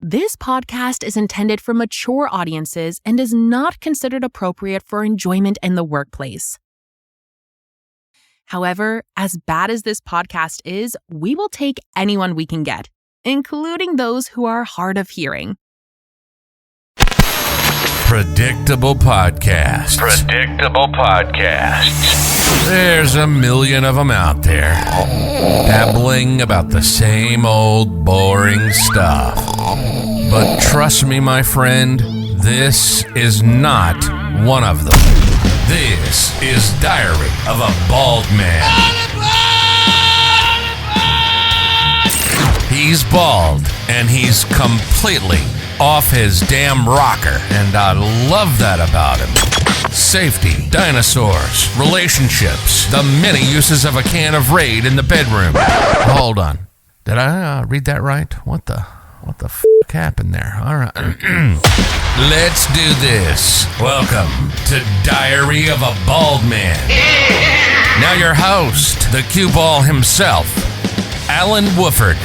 This podcast is intended for mature audiences and is not considered appropriate for enjoyment in the workplace. However, as bad as this podcast is, we will take anyone we can get, including those who are hard of hearing. Predictable podcasts. There's a million of them out there, babbling about the same old boring stuff. But trust me, my friend, this is not one of them. This is Diary of a Bald Man. He's bald, and he's completely off his damn rocker, and I love that about him. Safety, dinosaurs, relationships, the many uses of a can of Raid in the bedroom. Hold on. Did I read that right? What the f*** happened there? All right. Let's do this. Welcome to Diary of a Bald Man. Now your host, the cue ball himself, Allen Woffard.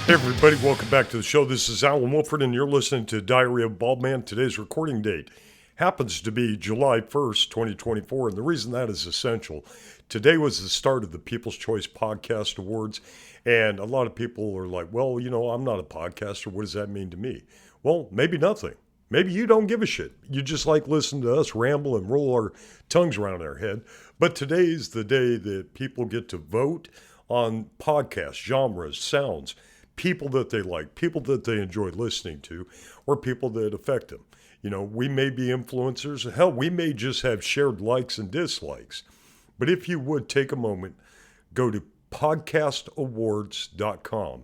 Hey everybody, welcome back to the show. This is Allen Woffard and you're listening to Diary of a Bald Man. Today's recording date happens to be July 1st, 2024, and the reason that is essential, today was the start of the People's Choice Podcast Awards, and a lot of people are like, well, you know, I'm not a podcaster. What does that mean to me? Well, maybe nothing. Maybe you don't give a shit. You just like listening to us ramble and roll our tongues around our head. But today's the day that people get to vote on podcasts, genres, sounds, people that they like, people that they enjoy listening to, or people that affect them. You know, we may be influencers. Hell, we may just have shared likes and dislikes. But if you would take a moment, go to podcastawards.com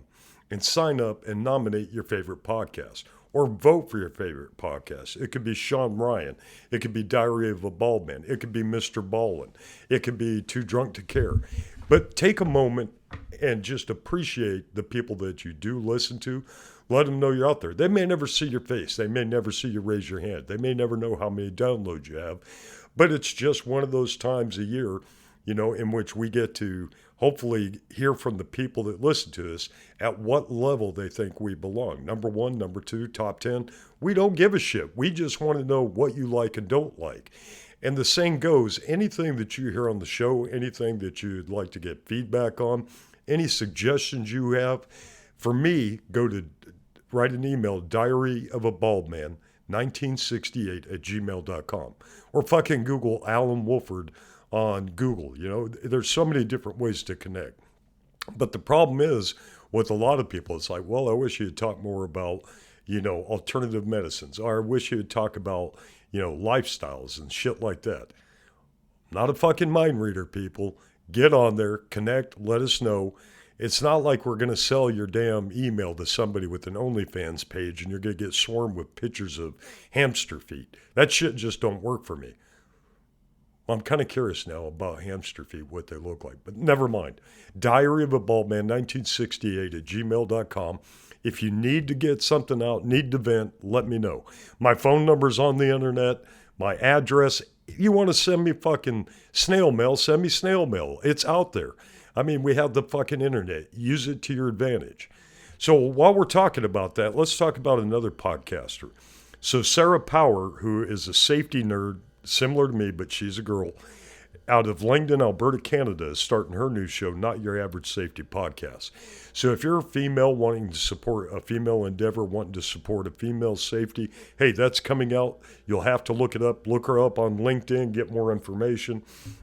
and sign up and nominate your favorite podcast or vote for your favorite podcast. It could be Sean Ryan. It could be Diary of a Bald Man. It could be Mr. Ballin. It could be Too Drunk to Care. But take a moment and just appreciate the people that you do listen to. Let them know you're out there. They may never see your face. They may never see you raise your hand. They may never know how many downloads you have. But it's just one of those times a year, you know, in which we get to hopefully hear from the people that listen to us at what level they think we belong. Number one, number two, top 10. We don't give a shit. We just want to know what you like and don't like. And the saying goes, anything that you hear on the show, anything that you'd like to get feedback on, any suggestions you have, for me, write an email, diaryofabaldman1968@gmail.com, or fucking Google Allen Woffard on Google. You know, there's so many different ways to connect. But the problem is, with a lot of people, it's like, well, I wish you'd talk more about, you know, alternative medicines, or I wish you'd talk about, you know, lifestyles and shit like that. Not a fucking mind reader, people. Get on there, connect, let us know. It's not like we're going to sell your damn email to somebody with an OnlyFans page and you're going to get swarmed with pictures of hamster feet. That shit just don't work for me. I'm kind of curious now about hamster feet, what they look like, but never mind. Diary of a Bald Man 1968@gmail.com. If you need to get something out, need to vent, let me know. My phone number's on the internet, my address. If you want to send me fucking snail mail, send me snail mail. It's out there. I mean, we have the fucking internet. Use it to your advantage. So while we're talking about that, let's talk about another podcaster. So Sarah Power, who is a safety nerd, similar to me, but she's a girl, out of Langdon, Alberta, Canada, is starting her new show, Not Your Average Safety Podcast. So if you're a female wanting to support a female endeavor, wanting to support a female safety, hey, that's coming out. You'll have to look it up. Look her up on LinkedIn, get more information.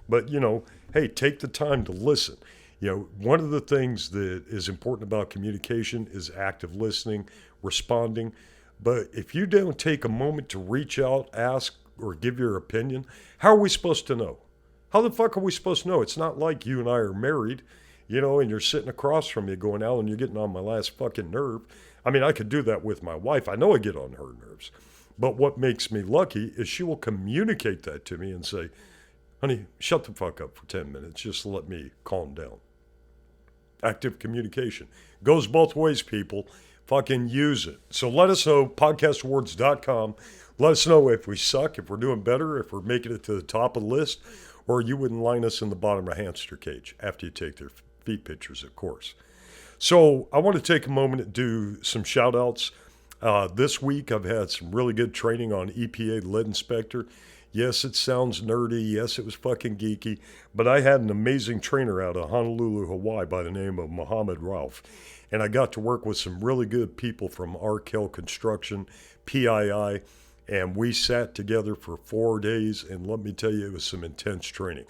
But, you know, hey, take the time to listen. You know, one of the things that is important about communication is active listening, responding. But if you don't take a moment to reach out, ask, or give your opinion, how are we supposed to know? How the fuck are we supposed to know? It's not like you and I are married, you know, and you're sitting across from me going, Alan, you're getting on my last fucking nerve. I mean, I could do that with my wife. I know I get on her nerves. But what makes me lucky is she will communicate that to me and say, honey, shut the fuck up for 10 minutes. Just let me calm down. active communication. Goes both ways, people. Fucking use it. So let us know, podcastawards.com. Let us know if we suck, if we're doing better, if we're making it to the top of the list, or you wouldn't line us in the bottom of a hamster cage after you take their feet pictures, of course. So I want to take a moment to do some shout outs. This week I've had some really good training on EPA lead inspector. Yes, it sounds nerdy. Yes, it was fucking geeky. But I had an amazing trainer out of Honolulu, Hawaii by the name of Muhammad Ralph. And I got to work with some really good people from Arkell Construction, PII, and we sat together for 4 days. And let me tell you, it was some intense training.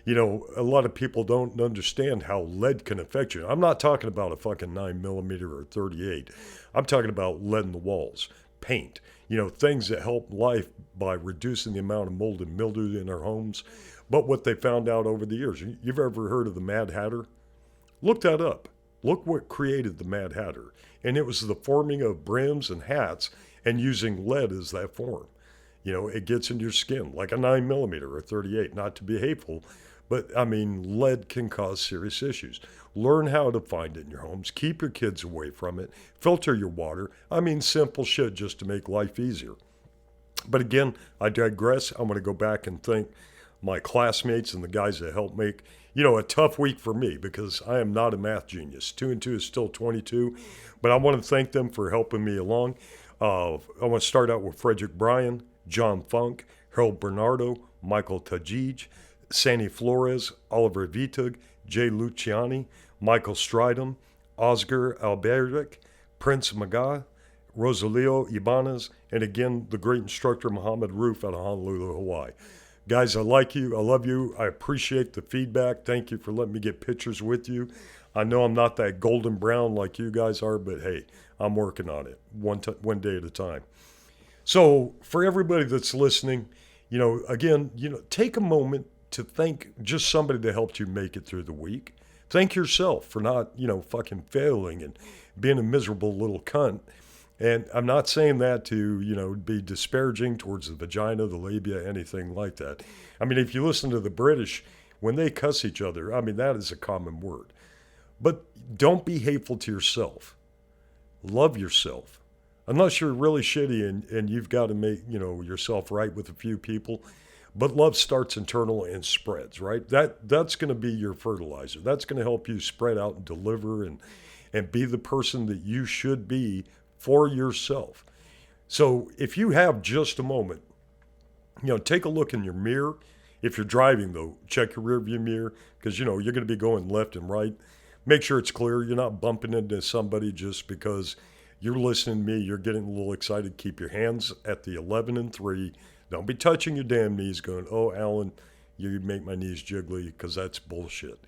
You know, a lot of people don't understand how lead can affect you. I'm not talking about a fucking 9mm or 38. I'm talking about lead in the walls, paint, you know, things that help life by reducing the amount of mold and mildew in our homes. But what they found out over the years, you've ever heard of the Mad Hatter? Look that up. Look what created the Mad Hatter. And it was the forming of brims and hats and using lead as that form. You know, it gets in your skin like a 9mm or 38, not to be hateful. But, I mean, lead can cause serious issues. Learn how to find it in your homes. Keep your kids away from it. Filter your water. I mean, simple shit just to make life easier. But again, I digress. I'm going to go back and thank my classmates and the guys that helped make, you know, a tough week for me because I am not a math genius. 2 and 2 is still 22. But I want to thank them for helping me along. I want to start out with Frederick Bryan, John Funk, Harold Bernardo, Michael Tajij, Sandy Flores, Oliver Vitug, Jay Luciani, Michael Stridham, Oscar Albertic, Prince Maga, Rosalio Ibanez, and again, the great instructor Muhammad Roof out of Honolulu, Hawaii. Guys, I like you. I love you. I appreciate the feedback. Thank you for letting me get pictures with you. I know I'm not that golden brown like you guys are, but hey, I'm working on it one day at a time. So for everybody that's listening, you know, again, you know, take a moment to thank just somebody that helped you make it through the week. Thank yourself for not, you know, fucking failing and being a miserable little cunt. And I'm not saying that to, you know, be disparaging towards the vagina, the labia, anything like that. I mean, if you listen to the British, when they cuss each other, I mean, that is a common word. But don't be hateful to yourself. Love yourself. Unless you're really shitty and you've got to make, you know, yourself right with a few people. But love starts internal and spreads, right? That's going to be your fertilizer. That's going to help you spread out and deliver and be the person that you should be for yourself. So if you have just a moment, you know, take a look in your mirror. If you're driving, though, check your rearview mirror because, you know, you're going to be going left and right. Make sure it's clear. You're not bumping into somebody just because you're listening to me. You're getting a little excited. Keep your hands at the 11 and 3. Don't be touching your damn knees going, oh, Alan, you make my knees jiggly, because that's bullshit.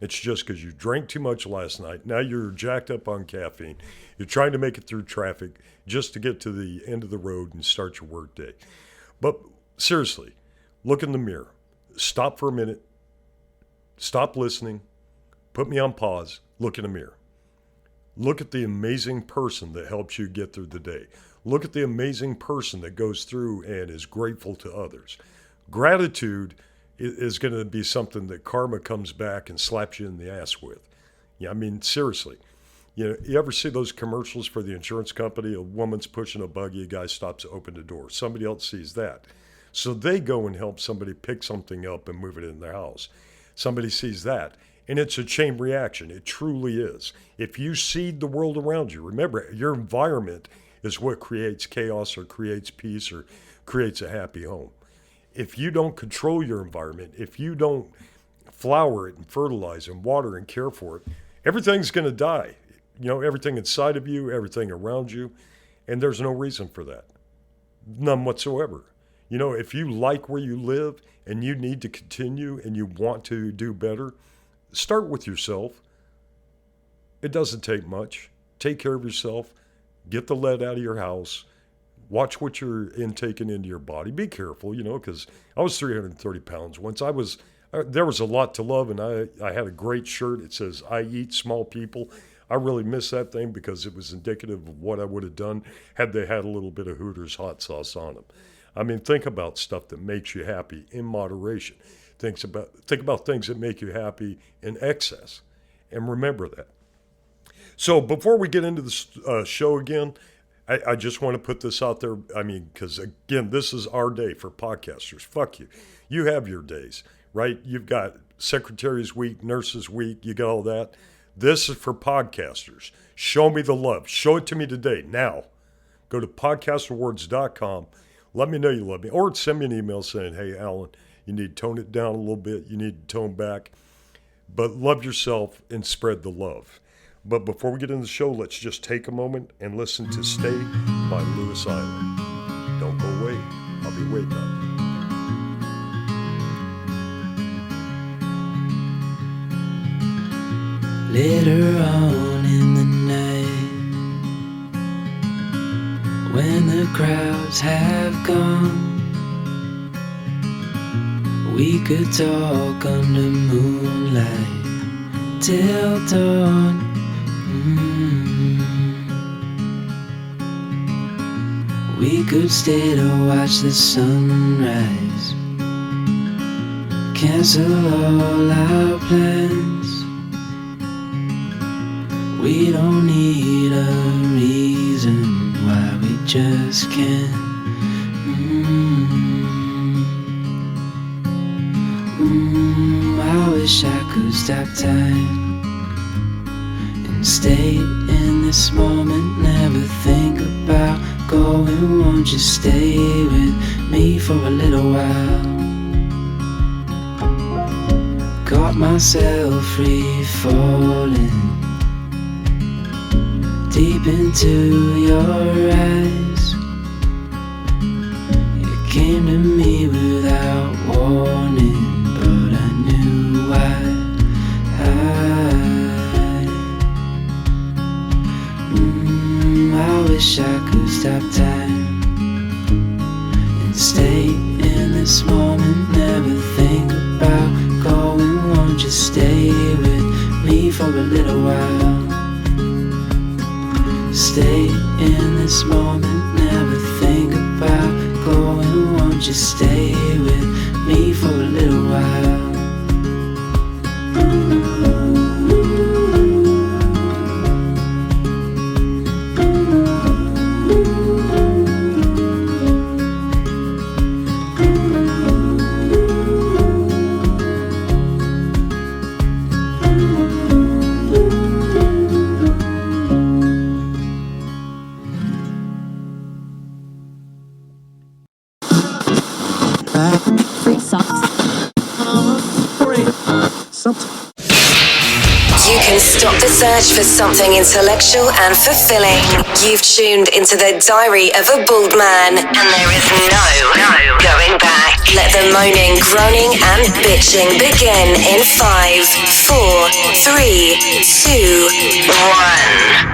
It's just because you drank too much last night. Now you're jacked up on caffeine. You're trying to make it through traffic just to get to the end of the road and start your work day. But seriously, look in the mirror. Stop for a minute. Stop listening. Put me on pause. Look in the mirror. Look at the amazing person that helps you get through the day. Look at the amazing person that goes through and is grateful to others. Gratitude is going to be something that karma comes back and slaps you in the ass with. Yeah, I mean, seriously. You know, you ever see those commercials for the insurance company? A woman's pushing a buggy, a guy stops to open the door. Somebody else sees that. So they go and help somebody pick something up and move it in their house. Somebody sees that. And it's a chain reaction. It truly is. If you seed the world around you, remember, your environment is what creates chaos or creates peace or creates a happy home. If you don't control your environment, if you don't flower it and fertilize and water and care for it, everything's going to die. You know, everything inside of you, everything around you, and there's no reason for that. None whatsoever. You know, if you like where you live and you need to continue and you want to do better, start with yourself. It doesn't take much. Take care of yourself. Get the lead out of your house. Watch what you're intaking into your body. Be careful, you know, because I was 330 pounds once. There was a lot to love, and I had a great shirt. It says, I eat small people. I really miss that thing because it was indicative of what I would have done had they had a little bit of Hooters hot sauce on them. I mean, think about stuff that makes you happy in moderation. Think about things that make you happy in excess. And remember that. So before we get into the show again, I just want to put this out there. I mean, because again, this is our day for podcasters. Fuck you. You have your days, right? You've got Secretaries Week, Nurses Week, you got all that. This is for podcasters. Show me the love. Show it to me today. Now, go to podcastawards.com. Let me know you love me. Or send me an email saying, hey, Allen, you need to tone it down a little bit. You need to tone back. But love yourself and spread the love. But before we get into the show, let's just take a moment and listen to Stay by Lewis Island. Don't go away. I'll be waiting on you. Later on in the night, when the crowds have gone, we could talk under moonlight till dawn. We could stay to watch the sunrise, cancel all our plans. We don't need a reason why we just can't. I wish I could stop time and stay in this moment, never think about going. Won't you stay with me for a little while? Got myself free falling deep into your eyes. You came to me without warning, but I knew why. I wish I could stop time and stay in this moment, never think about going. Won't you stay with me for a little while? Stay in this moment, never think about going. Won't you stay with me for a little while? You can stop the search for something intellectual and fulfilling. You've tuned into the Diary of a Bald Man, and there is no going back. Let the moaning, groaning, and bitching begin in 5, 4, 3, 2, 1.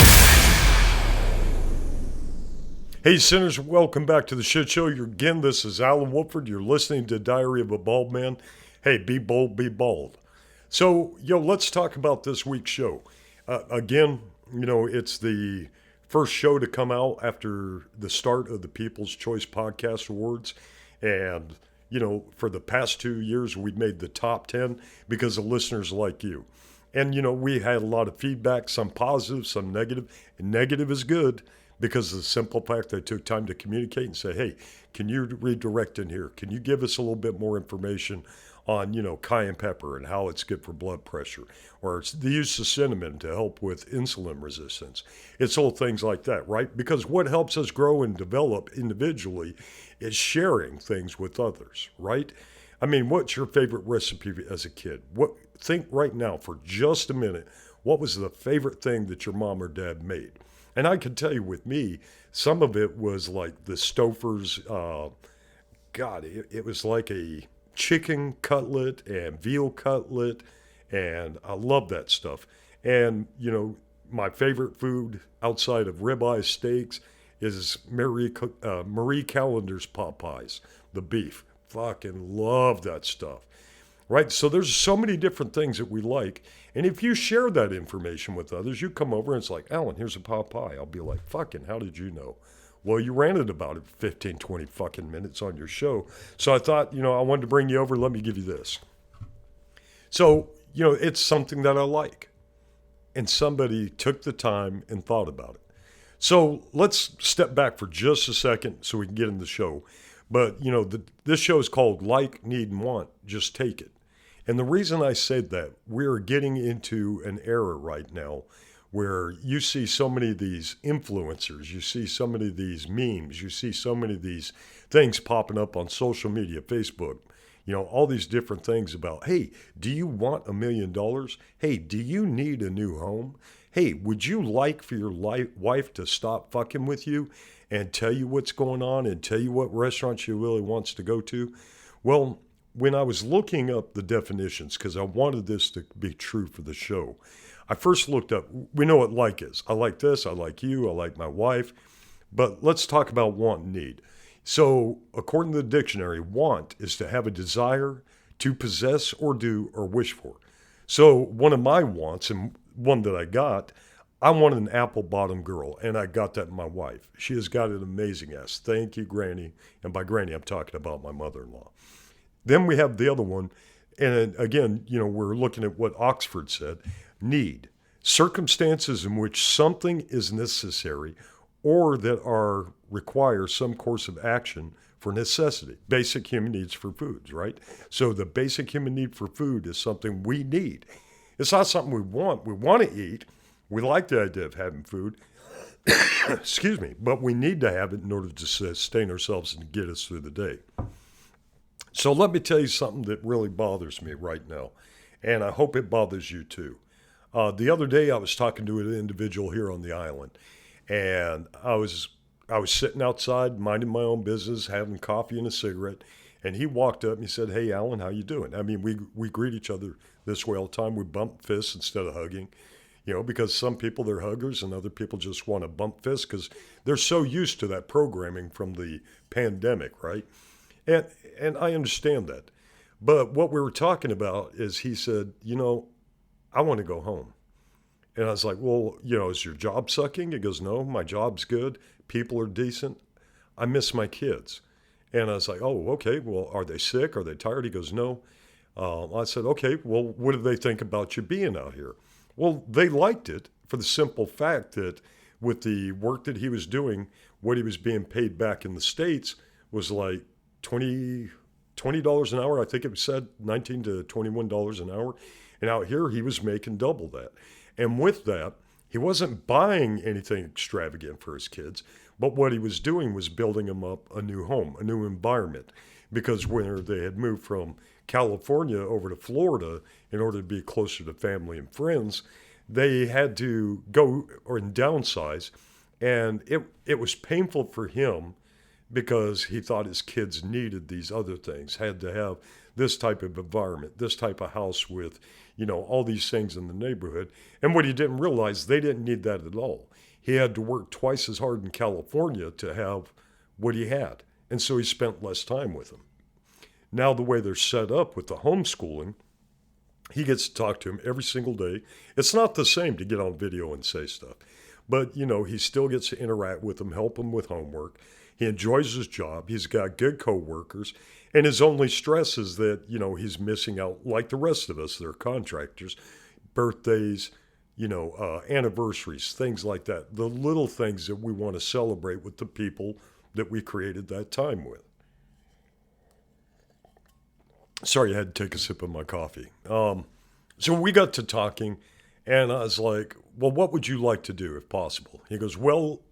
Hey sinners, welcome back to the shit show. Again, this is Allen Woffard. You're listening to Diary of a Bald Man. Hey, be bold, be bald. So, let's talk about this week's show. Again, it's the first show to come out after the start of the People's Choice Podcast Awards. And, for the past 2 years, we've made the top 10 because of listeners like you. And, we had a lot of feedback, some positive, some negative. And negative is good because of the simple fact that I took time to communicate and say, hey, can you redirect in here? Can you give us a little bit more information on, cayenne pepper and how it's good for blood pressure, or it's the use of cinnamon to help with insulin resistance. It's all things like that, right? Because what helps us grow and develop individually is sharing things with others, right? I mean, what's your favorite recipe as a kid? Think right now for just a minute, what was the favorite thing that your mom or dad made? And I can tell you with me, some of it was like the Stouffer's, it was like a chicken cutlet and veal cutlet, and I love that stuff. And, my favorite food outside of ribeye steaks is Marie Callender's pot pies, the beef. Fucking love that stuff, right? So there's so many different things that we like. And if you share that information with others, you come over and it's like, Alan, here's a pot pie. I'll be like, fucking, how did you know? Well, you ranted about it 15, 20 fucking minutes on your show. So I thought, I wanted to bring you over. Let me give you this. So, it's something that I like. and somebody took the time and thought about it. So let's step back for just a second so we can get in the show. But, this show is called Like, Need, and Want. Just take it. And the reason I said that, we're getting into an era right now where you see so many of these influencers, you see so many of these memes, you see so many of these things popping up on social media, Facebook, all these different things about, hey, do you want $1 million? Hey, do you need a new home? Hey, would you like for your wife to stop fucking with you and tell you what's going on and tell you what restaurant she really wants to go to? Well, when I was looking up the definitions, because I wanted this to be true for the show, I first looked up, we know what like is. I like this, I like you, I like my wife. But let's talk about want and need. So according to the dictionary, want is to have a desire to possess or do or wish for. So one of my wants, and one that I wanted an apple bottom girl, and I got that in my wife. She has got an amazing ass. Thank you, Granny. And by Granny, I'm talking about my mother-in-law. Then we have the other one, and again, we're looking at what Oxford said. Need, circumstances in which something is necessary or that require some course of action for necessity. Basic human needs for foods, right? So the basic human need for food is something we need. It's not something we want. We want to eat. We like the idea of having food. Excuse me. But we need to have it in order to sustain ourselves and get us through the day. So let me tell you something that really bothers me right now. And I hope it bothers you too. The other day I was talking to an individual here on the island. And I was sitting outside minding my own business, having coffee and a cigarette. And he walked up and he said, "Hey, Alan, how you doing?" I mean, we greet each other this way all the time. We bump fists instead of hugging, because some people, they're huggers and other people just want to bump fists because they're so used to that programming from the pandemic, right? And I understand that. But what we were talking about is he said, I want to go home. And I was like, well, is your job sucking? He goes, no, my job's good. People are decent. I miss my kids. And I was like, oh, okay, well, are they sick? Are they tired? He goes, no. I said, okay, well, what do they think about you being out here? Well, they liked it for the simple fact that with the work that he was doing, what he was being paid back in the States was like $20 an hour. I think it said $19 to $21 an hour. And out here, he was making double that. And with that, he wasn't buying anything extravagant for his kids, but what he was doing was building them up a new home, a new environment. Because when they had moved from California over to Florida in order to be closer to family and friends, they had to go or downsize. And it was painful for him because he thought his kids needed these other things, had to have this type of environment, this type of house with, all these things in the neighborhood. And what he didn't realize, they didn't need that at all. He had to work twice as hard in California to have what he had. And so he spent less time with them. Now the way they're set up with the homeschooling, he gets to talk to him every single day. It's not the same to get on video and say stuff. But, he still gets to interact with them, help them with homework. He enjoys his job. He's got good coworkers. And his only stress is that, he's missing out, like the rest of us, they're contractors, birthdays, anniversaries, things like that. The little things that we want to celebrate with the people that we created that time with. Sorry, I had to take a sip of my coffee. So we got to talking, and I was like, well, what would you like to do if possible? He goes, well,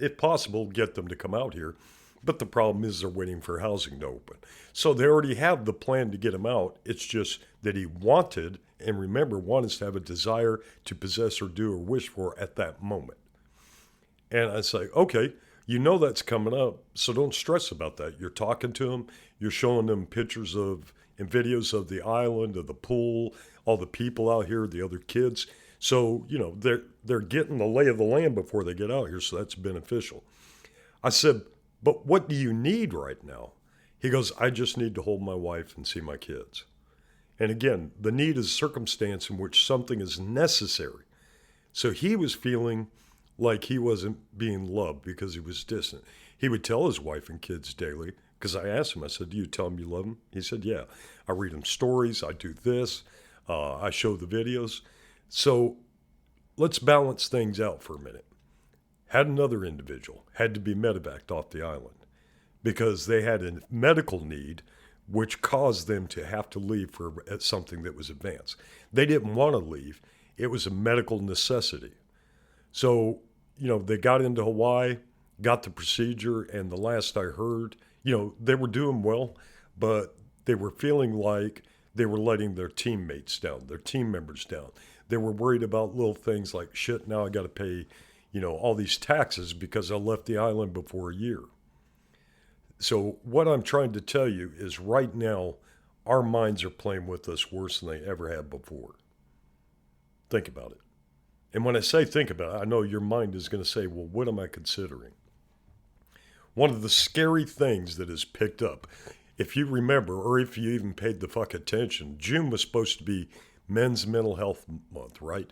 if possible, get them to come out here. But the problem is they're waiting for housing to open. So they already have the plan to get them out. It's just that he wanted, and remember, want is to have a desire to possess or do or wish for at that moment. And I say, okay, that's coming up, so don't stress about that. You're talking to them, you're showing them pictures of and videos of the island, of the pool, all the people out here, the other kids. So, they're getting the lay of the land before they get out here, so that's beneficial. I said, but what do you need right now? He goes, I just need to hold my wife and see my kids. And again, the need is a circumstance in which something is necessary. So he was feeling like he wasn't being loved because he was distant. He would tell his wife and kids daily, because I asked him, I said, do you tell them you love them? He said, yeah. I read them stories, I do this, I show the videos. So let's balance things out for a minute. Had another individual, had to be medevaced off the island because they had a medical need which caused them to have to leave for something that was advanced. They didn't want to leave. It was a medical necessity. So, they got into Hawaii, got the procedure, and the last I heard, they were doing well, but they were feeling like they were letting their teammates down, their team members down. They were worried about little things like, shit, now I got to pay, all these taxes because I left the island before a year. So what I'm trying to tell you is right now, our minds are playing with us worse than they ever have before. Think about it. And when I say think about it, I know your mind is going to say, well, what am I considering? One of the scary things that is picked up, if you remember, or if you even paid the fuck attention, June was supposed to be Men's Mental Health Month, right?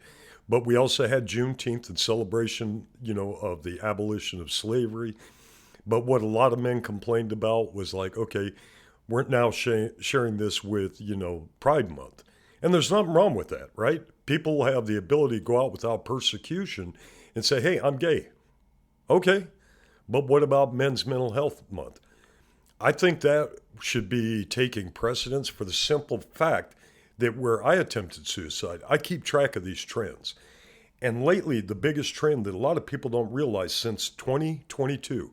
But we also had Juneteenth in celebration, of the abolition of slavery. But what a lot of men complained about was like, okay, we're now sharing this with, Pride Month. And there's nothing wrong with that, right? People have the ability to go out without persecution and say, hey, I'm gay. Okay, but what about Men's Mental Health Month? I think that should be taking precedence for the simple fact that where I attempted suicide, I keep track of these trends. And lately, the biggest trend that a lot of people don't realize since 2022,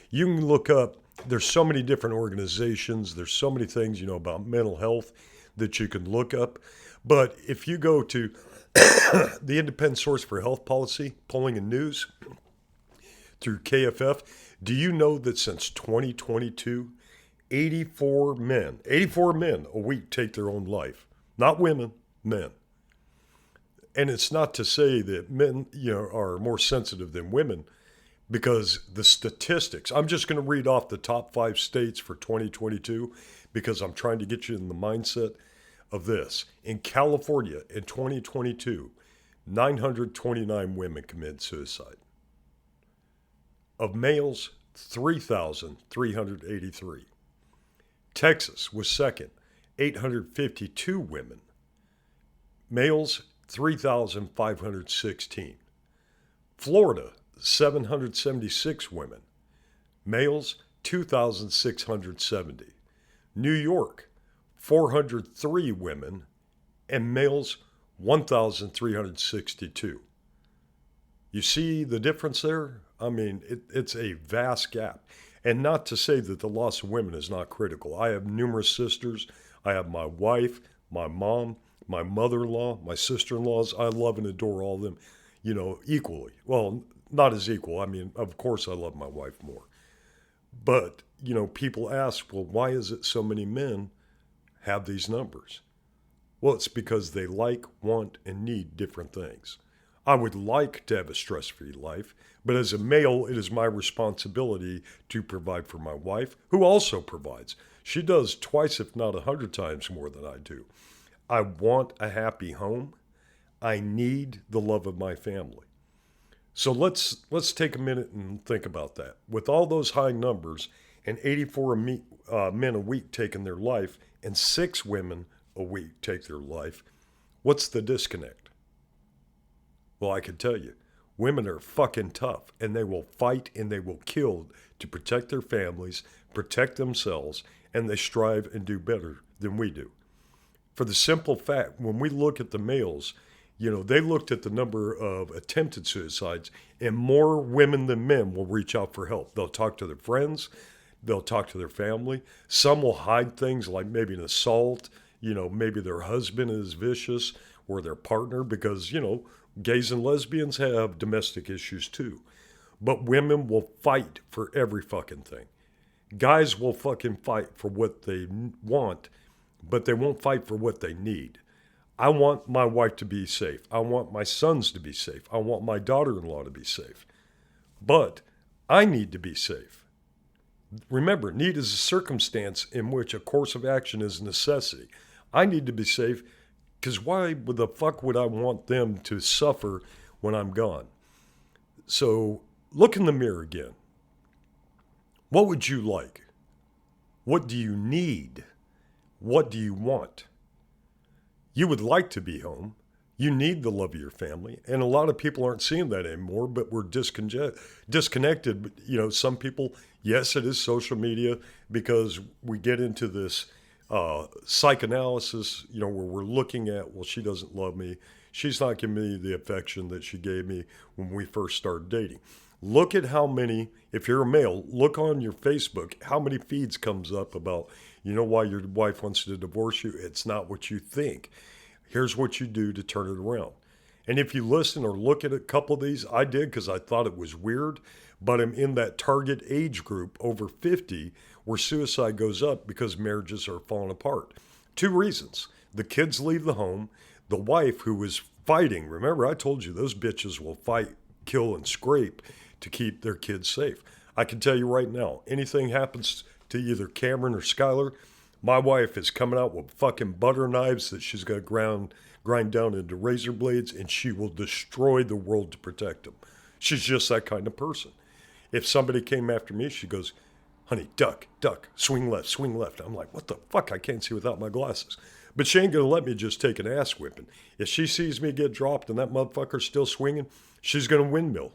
you can look up, there's so many different organizations, there's so many things, about mental health that you can look up. But if you go to the Independent Source for Health Policy, Polling and News, through KFF, do you know that since 2022, 84 men a week take their own life? Not women, men. And it's not to say that men, are more sensitive than women, because the statistics, I'm just going to read off the top 5 states for 2022 because I'm trying to get you in the mindset of this. In California, in 2022, 929 women committed suicide. Of males, 3,383. Texas was second, 852 women. Males, 3,516. Florida, 776 women. Males, 2,670. New York, 403 women, and males, 1,362. You see the difference there? I mean, it's a vast gap. And not to say that the loss of women is not critical. I have numerous sisters. I have my wife, my mom, my mother-in-law, my sister-in-laws. I love and adore all of them, equally. Well, not as equal. I mean, of course I love my wife more. But, people ask, well, why is it so many men have these numbers? Well, it's because they like, want, and need different things. I would like to have a stress-free life, but as a male, it is my responsibility to provide for my wife, who also provides. She does twice, if not 100 times more than I do. I want a happy home. I need the love of my family. So let's take a minute and think about that. With all those high numbers and 84 men a week taking their life and 6 women a week take their life, what's the disconnect? Well, I can tell you, women are fucking tough, and they will fight and they will kill to protect their families, protect themselves, and they strive and do better than we do. For the simple fact, when we look at the males, they looked at the number of attempted suicides, and more women than men will reach out for help. They'll talk to their friends. They'll talk to their family. Some will hide things like maybe an assault, maybe their husband is vicious or their partner because, gays and lesbians have domestic issues too. But women will fight for every fucking thing. Guys will fucking fight for what they want, but they won't fight for what they need. I want my wife to be safe. I want my sons to be safe. I want my daughter-in-law to be safe. But I need to be safe. Remember, need is a circumstance in which a course of action is a necessity. I need to be safe because why the fuck would I want them to suffer when I'm gone? So look in the mirror again. What would you like? What do you need? What do you want? You would like to be home. You need the love of your family. And a lot of people aren't seeing that anymore, but we're disconnected. But, you know, some people, yes, it is social media because we get into this psychoanalysis, you know, where we're looking at, well, she doesn't love me. She's not giving me the affection that she gave me when we first started dating. Look at how many, if you're a male, look on your Facebook, how many feeds comes up about, you know, why your wife wants to divorce you. It's not what you think. Here's what you do to turn it around. And if you listen or look at a couple of these, I did because I thought it was weird, but I'm in that target age group over 50 where suicide goes up because marriages are falling apart. 2 reasons. The kids leave the home. The wife who was fighting, remember I told you those bitches will fight, kill, and scrape to keep their kids safe. I can tell you right now, anything happens to either Cameron or Skylar, my wife is coming out with fucking butter knives that she's going to grind down into razor blades, and she will destroy the world to protect them. She's just that kind of person. If somebody came after me, she goes, honey, duck, swing left, swing left. I'm like, what the fuck? I can't see without my glasses. But she ain't going to let me just take an ass whipping. If she sees me get dropped and that motherfucker's still swinging, she's going to windmill.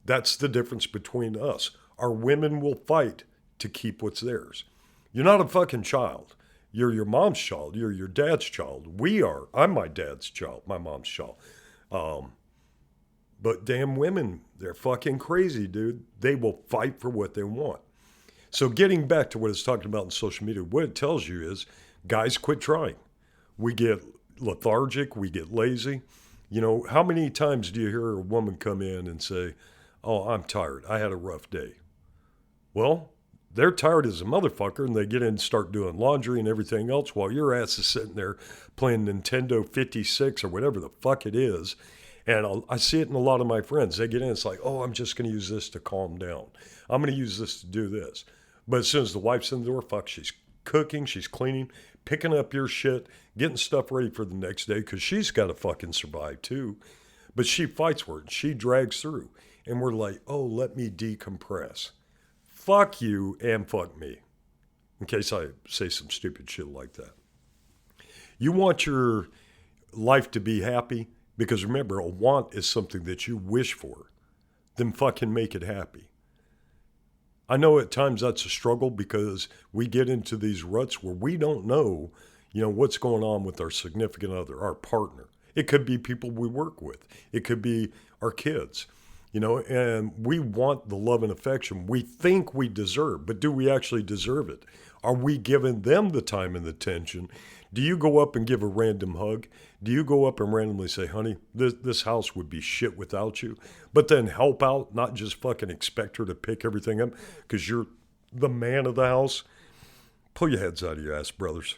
That's the difference between us. Our women will fight to keep what's theirs. You're not a fucking child. You're your mom's child. You're your dad's child. We are. I'm my dad's child, my mom's child. But damn women, they're fucking crazy, dude. They will fight for what they want. So getting back to what it's talking about in social media, what it tells you is guys quit trying. We get lethargic. We get lazy. You know, how many times do you hear a woman come in and say, oh, I'm tired. I had a rough day. Well, they're tired as a motherfucker, and they get in and start doing laundry and everything else while your ass is sitting there playing Nintendo 56 or whatever the fuck it is. And I see it in a lot of my friends. They get in, it's like, oh, I'm just going to use this to calm down. I'm going to use this to do this. But as soon as the wife's in the door, fuck, she's cooking, she's cleaning, picking up your shit, getting stuff ready for the next day because she's got to fucking survive too. But she fights for it. She drags through. And we're like, oh, let me decompress. Fuck you and fuck me, in case I say some stupid shit like that. You want your life to be happy, because remember, a want is something that you wish for. Then fucking make it happy. I know at times that's a struggle because we get into these ruts where we don't know, you know, what's going on with our significant other, our partner. It could be people we work with. It could be our kids. You know, and we want the love and affection we think we deserve, but do we actually deserve it? Are we giving them the time and the attention? Do you go up and give a random hug? Do you go up and randomly say, honey, this house would be shit without you? But then help out, not just fucking expect her to pick everything up because you're the man of the house? Pull your heads out of your ass, brothers.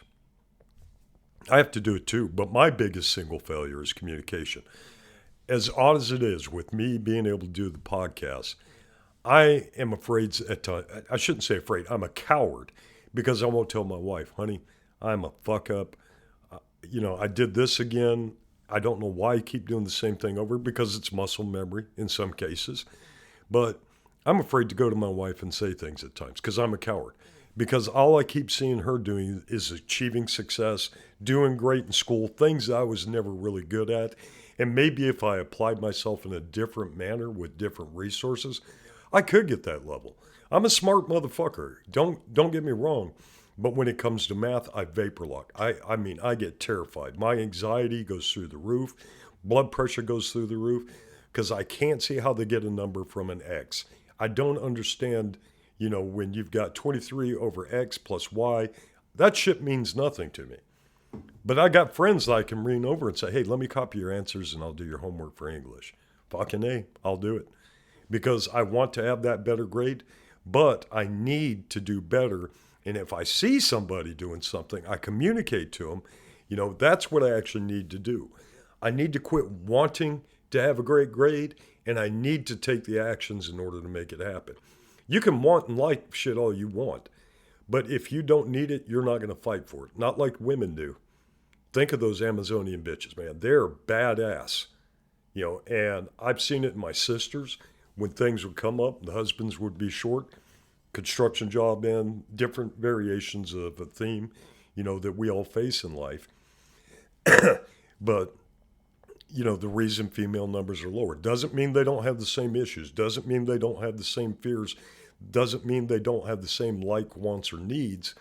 I have to do it too, but my biggest single failure is communication. As odd as it is with me being able to do the podcast, I am afraid at times. I shouldn't say afraid. I'm a coward because I won't tell my wife, honey, I'm a fuck up. You know, I did this again. I don't know why I keep doing the same thing over because it's muscle memory in some cases. But I'm afraid to go to my wife and say things at times because I'm a coward. Because all I keep seeing her doing is achieving success, doing great in school, things I was never really good at. And maybe if I applied myself in a different manner with different resources, I could get that level. I'm a smart motherfucker. Don't get me wrong. But when it comes to math, I vapor lock. I mean, I get terrified. My anxiety goes through the roof. Blood pressure goes through the roof because I can't see how they get a number from an X. I don't understand, you know, when you've got 23 over X plus Y, that shit means nothing to me. But I got friends that I can lean over and say, hey, let me copy your answers and I'll do your homework for English. Fucking A, I'll do it. Because I want to have that better grade, but I need to do better. And if I see somebody doing something, I communicate to them. You know, that's what I actually need to do. I need to quit wanting to have a great grade, and I need to take the actions in order to make it happen. You can want and like shit all you want. But if you don't need it, you're not going to fight for it. Not like women do. Think of those Amazonian bitches, man. They're badass. You know, and I've seen it in my sisters. When things would come up, the husbands would be short. Construction job in, different variations of a theme, you know, that we all face in life. But the reason female numbers are lower. Doesn't mean they don't have the same issues. Doesn't mean they don't have the same fears. Doesn't mean they don't have the same wants, or needs.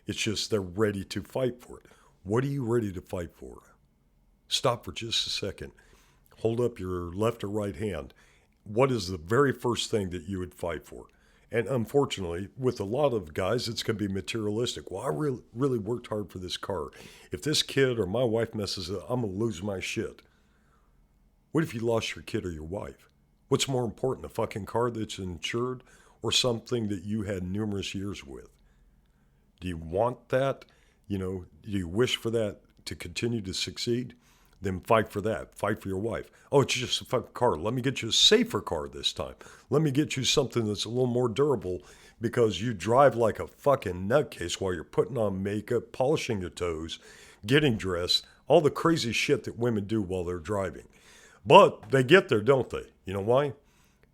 It's just they're ready to fight for it. What are you ready to fight for? Stop for just a second. Hold up your left or right hand. What is the very first thing that you would fight for? And unfortunately, with a lot of guys, it's going to be materialistic. Well, I really worked hard for this car. If this kid or my wife messes up, I'm going to lose my shit. What if you lost your kid or your wife? What's more important, a fucking car that's insured or something that you had numerous years with? Do you want that? Do you wish for that to continue to succeed? Then fight for that. Fight for your wife. Oh, it's just a fucking car. Let me get you a safer car this time. Let me get you something that's a little more durable, because you drive like a fucking nutcase while you're putting on makeup, polishing your toes, getting dressed, all the crazy shit that women do while they're driving. But they get there, don't they? You know why?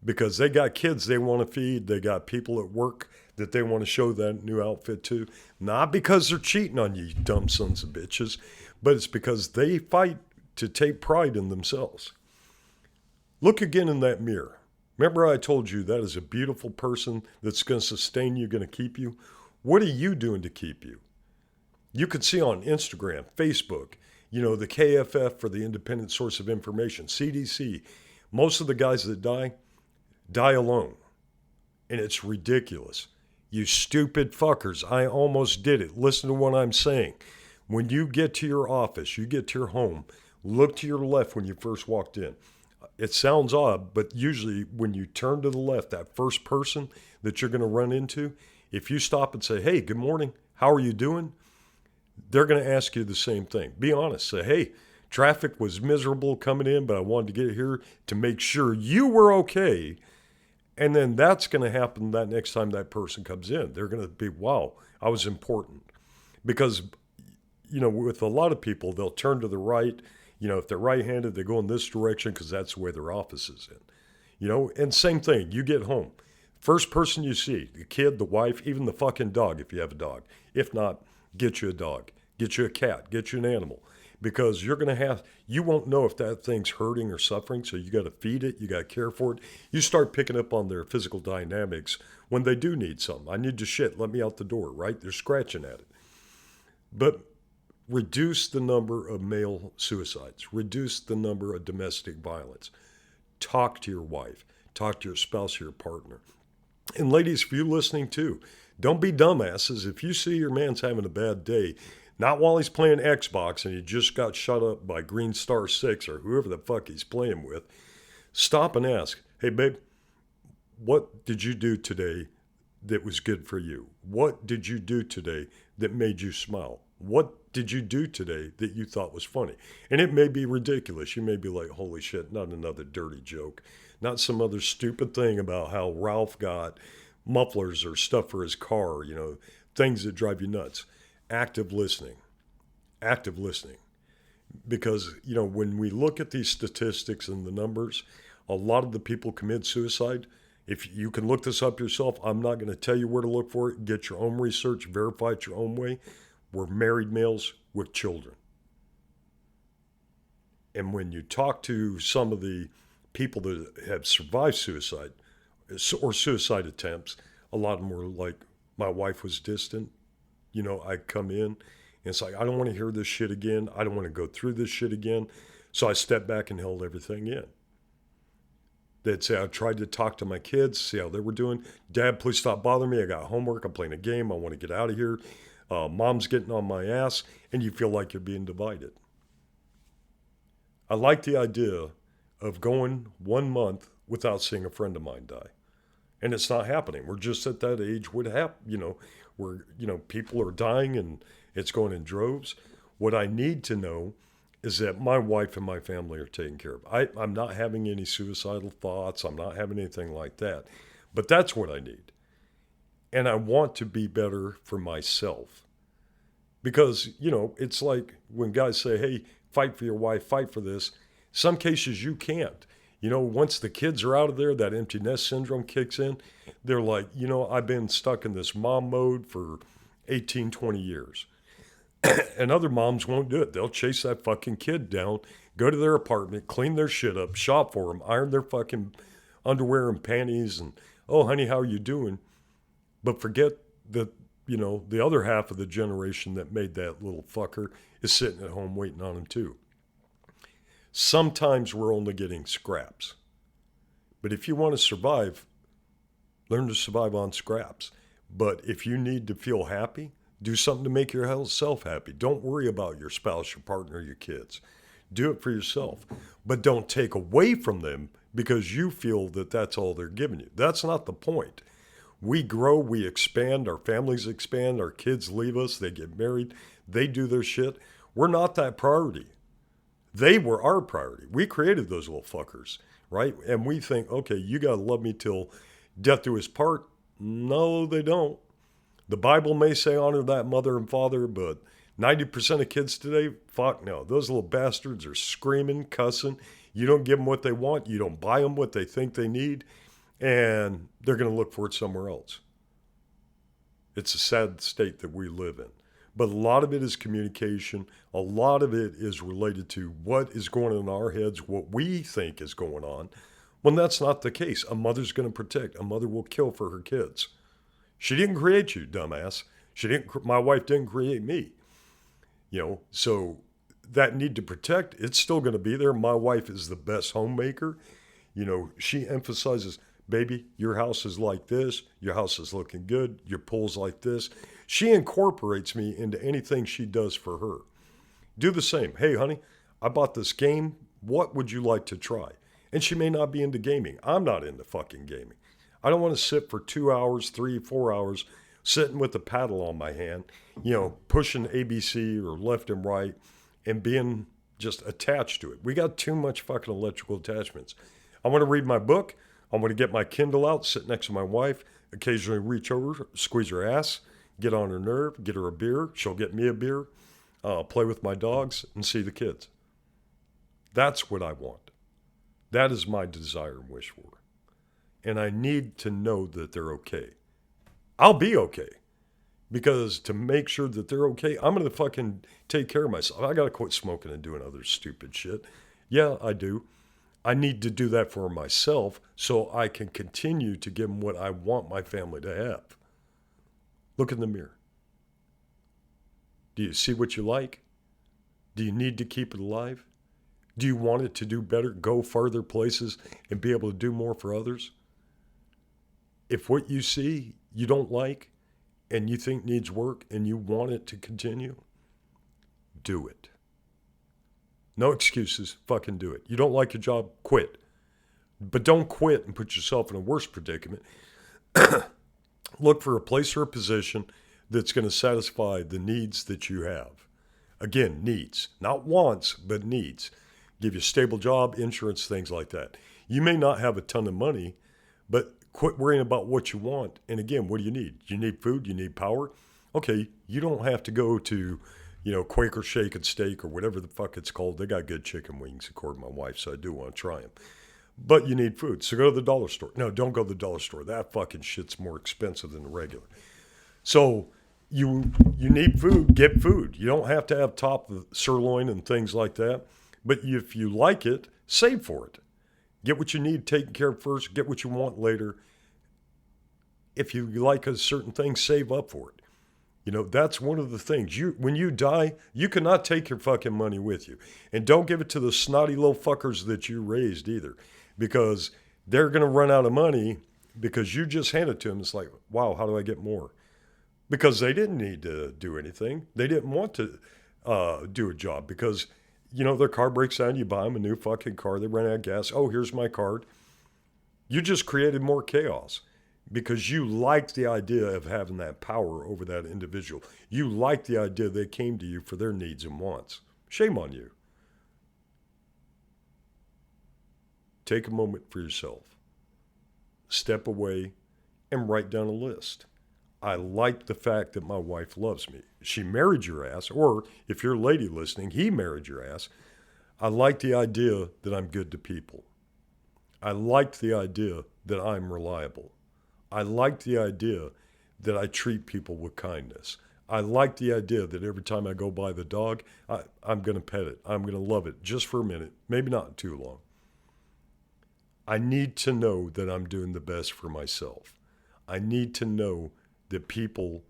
Because they got kids they want to feed. They got people at work that they want to show that new outfit to. Not because they're cheating on you dumb sons of bitches, but it's because they fight to take pride in themselves. Look again in that mirror. Remember I told you that is a beautiful person that's going to sustain you, going to keep you? What are you doing to keep you? You can see on Instagram, Facebook, the KFF for the Independent Source of Information, CDC. Most of the guys that die alone. And it's ridiculous. You stupid fuckers. I almost did it. Listen to what I'm saying. When you get to your office, you get to your home, look to your left when you first walked in. It sounds odd, but usually when you turn to the left, that first person that you're going to run into, if you stop and say, hey, good morning, how are you doing? They're going to ask you the same thing. Be honest. Say, hey, traffic was miserable coming in, but I wanted to get here to make sure you were okay. And then that's going to happen that next time that person comes in. They're going to be, wow, I was important. Because, with a lot of people, they'll turn to the right. If they're right-handed, they go in this direction because that's the way their office is in. And same thing, you get home. First person you see, the kid, the wife, even the fucking dog if you have a dog. If not, get you a dog, get you a cat, get you an animal. Because you won't know if that thing's hurting or suffering, so you got to feed it, you got to care for it. You start picking up on their physical dynamics when they do need something. I need to shit, let me out the door, right? They're scratching at it. But reduce the number of male suicides. Reduce the number of domestic violence. Talk to your wife. Talk to your spouse or your partner. And ladies, if you're listening too, don't be dumbasses. If you see your man's having a bad day, not while he's playing Xbox and he just got shut up by Green Star 6 or whoever the fuck he's playing with, stop and ask, hey babe, what did you do today that was good for you? What did you do today that made you smile? What did you do today that you thought was funny? And it may be ridiculous. You may be like, holy shit, not another dirty joke. Not some other stupid thing about how Ralph got mufflers or stuff for his car, things that drive you nuts. Active listening. Because, when we look at these statistics and the numbers, a lot of the people commit suicide. If you can look this up yourself, I'm not going to tell you where to look for it. Get your own research, verify it your own way. We're married males with children. And when you talk to some of the people that have survived suicide or suicide attempts, a lot of them were like, my wife was distant. I come in and it's like, I don't want to hear this shit again. I don't want to go through this shit again. So I stepped back and held everything in. They'd say, I tried to talk to my kids, see how they were doing. Dad, please stop bothering me. I got homework. I'm playing a game. I want to get out of here. Mom's getting on my ass. And you feel like you're being divided. I like the idea of going 1 month without seeing a friend of mine die. And it's not happening. We're just at that age where people are dying and it's going in droves. What I need to know is that my wife and my family are taken care of. I'm not having any suicidal thoughts. I'm not having anything like that. But that's what I need. And I want to be better for myself. Because, it's like when guys say, hey, fight for your wife, fight for this. Some cases you can't. Once the kids are out of there, that empty nest syndrome kicks in. They're like, I've been stuck in this mom mode for 18, 20 years. And other moms won't do it. They'll chase that fucking kid down, go to their apartment, clean their shit up, shop for them, iron their fucking underwear and panties, and, oh, honey, how are you doing? But forget that, the other half of the generation that made that little fucker is sitting at home waiting on him too. Sometimes we're only getting scraps. But if you want to survive, learn to survive on scraps. But if you need to feel happy, do something to make yourself happy. Don't worry about your spouse, your partner, your kids. Do it for yourself. But don't take away from them because you feel that that's all they're giving you. That's not the point. We grow, we expand, our families expand, our kids leave us, they get married, they do their shit. We're not that priority. They were our priority. We created those little fuckers, right? And we think, okay, you got to love me till death do us part. No, they don't. The Bible may say honor that mother and father, but 90% of kids today, fuck no. Those little bastards are screaming, cussing. You don't give them what they want. You don't buy them what they think they need. And they're going to look for it somewhere else. It's a sad state that we live in. But a lot of it is communication. A lot of it is related to what is going on in our heads, what we think is going on. When that's not the case, a mother's going to protect. A mother will kill for her kids. She didn't create you, dumbass. My wife didn't create me. So that need to protect, it's still going to be there. My wife is the best homemaker. She emphasizes, baby, your house is like this. Your house is looking good. Your pool's like this. She incorporates me into anything she does for her. Do the same. Hey, honey, I bought this game. What would you like to try? And she may not be into gaming. I'm not into fucking gaming. I don't want to sit for 2 hours, 3, 4 hours, sitting with a paddle on my hand, pushing ABC or left and right and being just attached to it. We got too much fucking electrical attachments. I want to read my book. I want to get my Kindle out, sit next to my wife, occasionally reach over, squeeze her ass, get on her nerve, get her a beer. She'll get me a beer, play with my dogs, and see the kids. That's what I want. That is my desire and wish for. And I need to know that they're okay. I'll be okay. Because to make sure that they're okay, I'm going to fucking take care of myself. I got to quit smoking and doing other stupid shit. Yeah, I do. I need to do that for myself so I can continue to give them what I want my family to have. Look in the mirror. Do you see what you like? Do you need to keep it alive? Do you want it to do better, go farther places, and be able to do more for others? If what you see you don't like and you think needs work and you want it to continue, do it. No excuses, fucking do it. You don't like your job, quit. But don't quit and put yourself in a worse predicament. Look for a place or a position that's going to satisfy the needs that you have. Again, needs. Not wants, but needs. Give you a stable job, insurance, things like that. You may not have a ton of money, but quit worrying about what you want. And again, what do you need? You need food, you need power. Okay, you don't have to go to, Quaker Shake and Steak or whatever the fuck it's called. They got good chicken wings, according to my wife, so I do want to try them. But you need food, so go to the dollar store. No, don't go to the dollar store. That fucking shit's more expensive than the regular. So you need food, get food. You don't have to have top of the sirloin and things like that. But if you like it, save for it. Get what you need taken care of first. Get what you want later. If you like a certain thing, save up for it. That's one of the things. When you die, you cannot take your fucking money with you. And don't give it to the snotty little fuckers that you raised either. Because they're going to run out of money because you just hand it to them. It's like, wow, how do I get more? Because they didn't need to do anything. They didn't want to do a job because, their car breaks down. You buy them a new fucking car. They run out of gas. Oh, here's my card. You just created more chaos because you liked the idea of having that power over that individual. You liked the idea they came to you for their needs and wants. Shame on you. Take a moment for yourself. Step away and write down a list. I like the fact that my wife loves me. She married your ass, or if you're a lady listening, he married your ass. I like the idea that I'm good to people. I like the idea that I'm reliable. I like the idea that I treat people with kindness. I like the idea that every time I go by the dog, I'm going to pet it. I'm going to love it just for a minute, maybe not too long. I need to know that I'm doing the best for myself. I need to know that people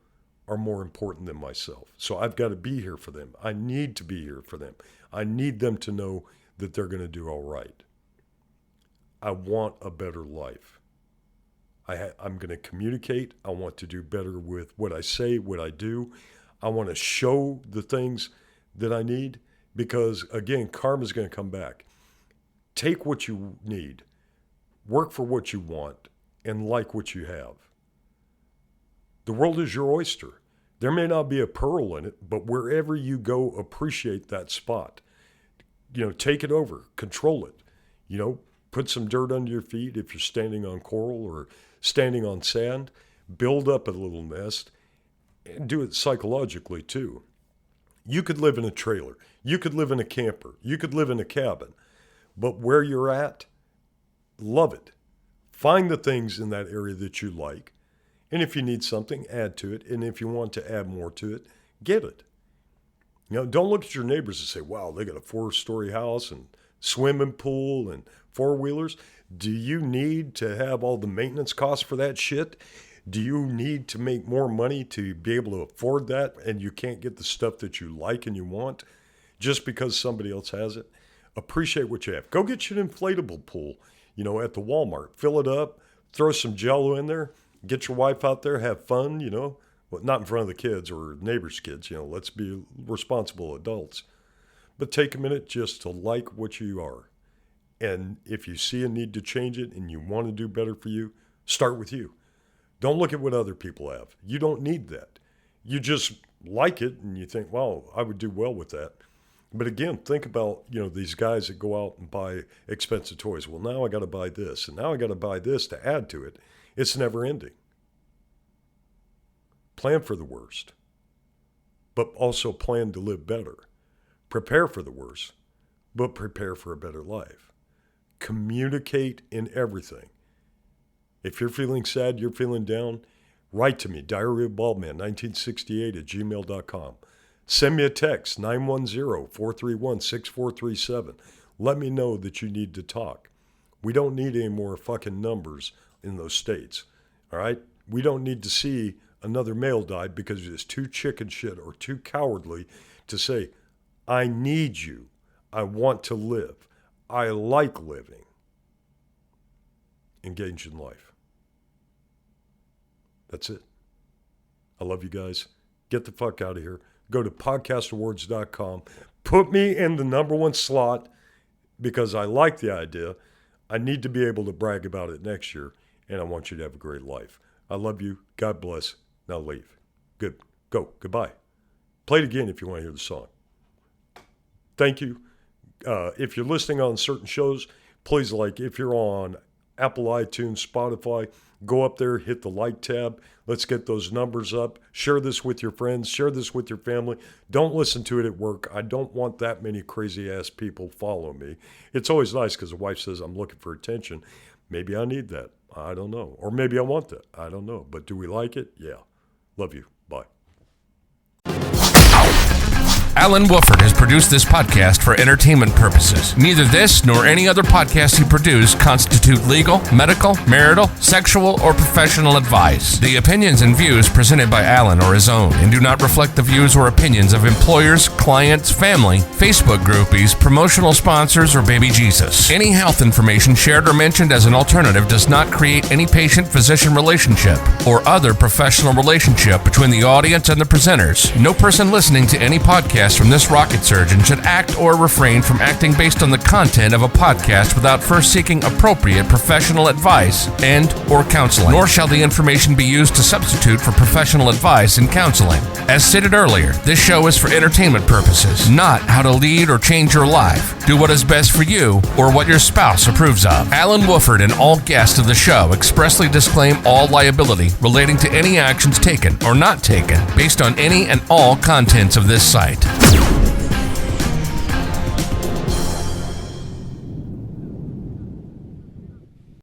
are more important than myself. So I've got to be here for them. I need to be here for them. I need them to know that they're going to do all right. I want a better life. I'm going to communicate. I want to do better with what I say, what I do. I want to show the things that I need because, again, karma's going to come back. Take what you need, work for what you want, and like what you have. The world is your oyster. There may not be a pearl in it, but wherever you go, appreciate that spot. Take it over, control it. Put some dirt under your feet if you're standing on coral or standing on sand. Build up a little nest and do it psychologically too. You could live in a trailer. You could live in a camper. You could live in a cabin. But where you're at, love it. Find the things in that area that you like. And if you need something, add to it. And if you want to add more to it, get it. Don't look at your neighbors and say, wow, they got a 4-story house and swimming pool and 4-wheelers. Do you need to have all the maintenance costs for that shit? Do you need to make more money to be able to afford that and you can't get the stuff that you like and you want just because somebody else has it? Appreciate what you have. Go get you an inflatable pool, at the Walmart. Fill it up, throw some Jell-O in there, get your wife out there, have fun, Well, not in front of the kids or neighbors' kids, let's be responsible adults. But take a minute just to like what you are. And if you see a need to change it and you want to do better for you, start with you. Don't look at what other people have. You don't need that. You just like it and you think, wow, I would do well with that. But again, think about, these guys that go out and buy expensive toys. Well, now I got to buy this and now I got to buy this to add to it. It's never ending. Plan for the worst, but also plan to live better. Prepare for the worst, but prepare for a better life. Communicate in everything. If you're feeling sad, you're feeling down, write to me, diaryofbaldman1968@gmail.com. Send me a text, 910-431-6437. Let me know that you need to talk. We don't need any more fucking numbers in those states, all right? We don't need to see another male die because it's too chicken shit or too cowardly to say, I need you. I want to live. I like living. Engage in life. That's it. I love you guys. Get the fuck out of here. Go to podcastawards.com. Put me in the #1 slot because I like the idea. I need to be able to brag about it next year, and I want you to have a great life. I love you. God bless. Now leave. Good. Go. Goodbye. Play it again if you want to hear the song. Thank you. If you're listening on certain shows, please if you're on Apple, iTunes, Spotify, go up there, hit the like tab. Let's get those numbers up. Share this with your friends. Share this with your family. Don't listen to it at work. I don't want that many crazy-ass people following me. It's always nice because the wife says I'm looking for attention. Maybe I need that. I don't know. Or maybe I want that. I don't know. But do we like it? Yeah. Love you. Bye. Allen Woffard has produced this podcast for entertainment purposes. Neither this nor any other podcast he produced constitute legal, medical, marital, sexual, or professional advice. The opinions and views presented by Allen are his own and do not reflect the views or opinions of employers, clients, family, Facebook groupies, promotional sponsors, or baby Jesus. Any health information shared or mentioned as an alternative does not create any patient-physician relationship or other professional relationship between the audience and the presenters. No person listening to any podcast from this rocket surgeon should act or refrain from acting based on the content of a podcast without first seeking appropriate professional advice and or counseling. Nor shall the information be used to substitute for professional advice and counseling. As stated earlier, this show is for entertainment purposes, not how to lead or change your life. Do what is best for you or what your spouse approves of. Allen Woffard and all guests of the show expressly disclaim all liability relating to any actions taken or not taken based on any and all contents of this site.